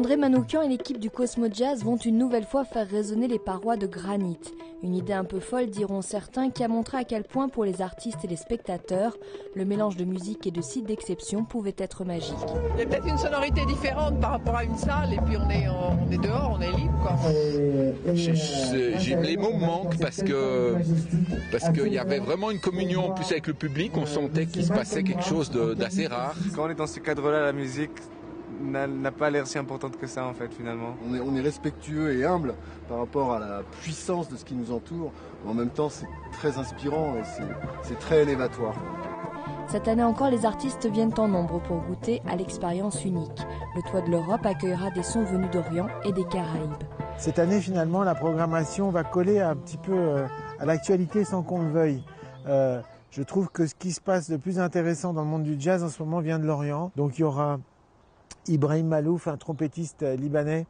André Manoukian et l'équipe du Cosmo Jazz vont une nouvelle fois faire résonner les parois de granit. Une idée un peu folle, diront certains, qui a montré à quel point pour les artistes et les spectateurs, le mélange de musique et de sites d'exception pouvait être magique. Il y a peut-être une sonorité différente par rapport à une salle et puis on est dehors, on est libre, quoi. Les mots me manquent parce qu'il y avait vraiment une communion en plus avec le public, on sentait qu'il se passait quelque chose d'assez rare. Quand on est dans ce cadre-là, la musique n'a pas l'air si importante que ça en fait finalement. On est respectueux et humble par rapport à la puissance de ce qui nous entoure. En même temps, c'est très inspirant et c'est très élévatoire. Cette année encore, les artistes viennent en nombre pour goûter à l'expérience unique. Le Toit de l'Europe accueillera des sons venus d'Orient et des Caraïbes. Cette année, finalement, la programmation va coller un petit peu à l'actualité sans qu'on le veuille. Je trouve que ce qui se passe de plus intéressant dans le monde du jazz en ce moment vient de l'Orient. Donc il y aura Ibrahim Malouf, un trompettiste libanais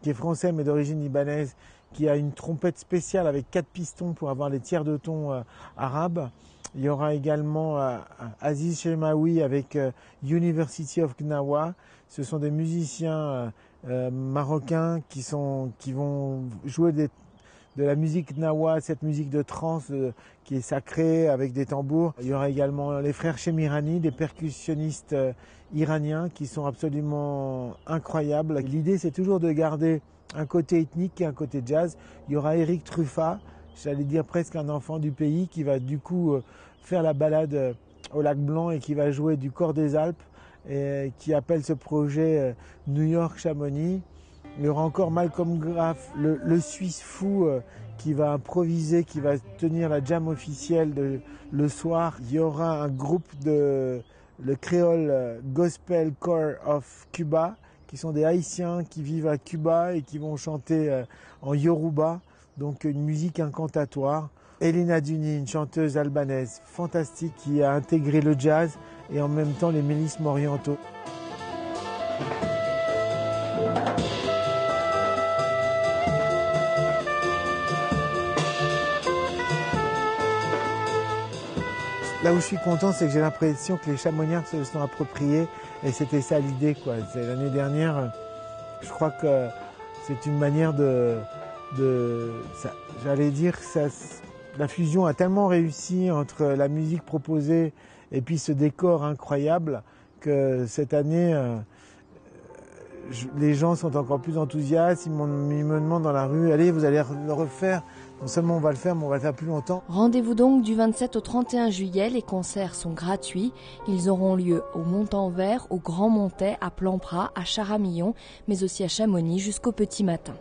qui est français mais d'origine libanaise, qui a une trompette spéciale avec 4 pistons pour avoir les tiers de ton arabes. Il y aura également Aziz Chemaoui avec University of Gnawa. Ce sont des musiciens marocains qui vont jouer de la musique gnawa, cette musique de trance qui est sacrée avec des tambours. Il y aura également les frères Chemirani, des percussionnistes iraniens qui sont absolument incroyables. L'idée, c'est toujours de garder un côté ethnique et un côté jazz. Il y aura Eric Truffat, j'allais dire presque un enfant du pays, qui va du coup faire la balade au lac Blanc et qui va jouer du Corps des Alpes et qui appelle ce projet New York Chamonix. Il y aura encore Malcolm Graff, le Suisse fou qui va improviser, qui va tenir la jam officielle le soir. Il y aura un groupe le Creole Gospel Choir of Cuba, qui sont des Haïtiens qui vivent à Cuba et qui vont chanter en Yoruba, donc une musique incantatoire. Elena Duni, une chanteuse albanaise fantastique qui a intégré le jazz et en même temps les mélismes orientaux. Là où je suis content, c'est que j'ai l'impression que les Chamonniards se sont appropriés et c'était ça l'idée, quoi. L'année dernière, je crois que c'est une manière j'allais dire, la fusion a tellement réussi entre la musique proposée et puis ce décor incroyable que cette année, les gens sont encore plus enthousiastes. Ils me demandent dans la rue, allez, vous allez le refaire. Non seulement on va le faire, mais on va le faire plus longtemps. Rendez-vous donc du 27 au 31 juillet. Les concerts sont gratuits. Ils auront lieu au Montanvert, au Grand Montais, à Plampras, à Charamillon, mais aussi à Chamonix jusqu'au petit matin.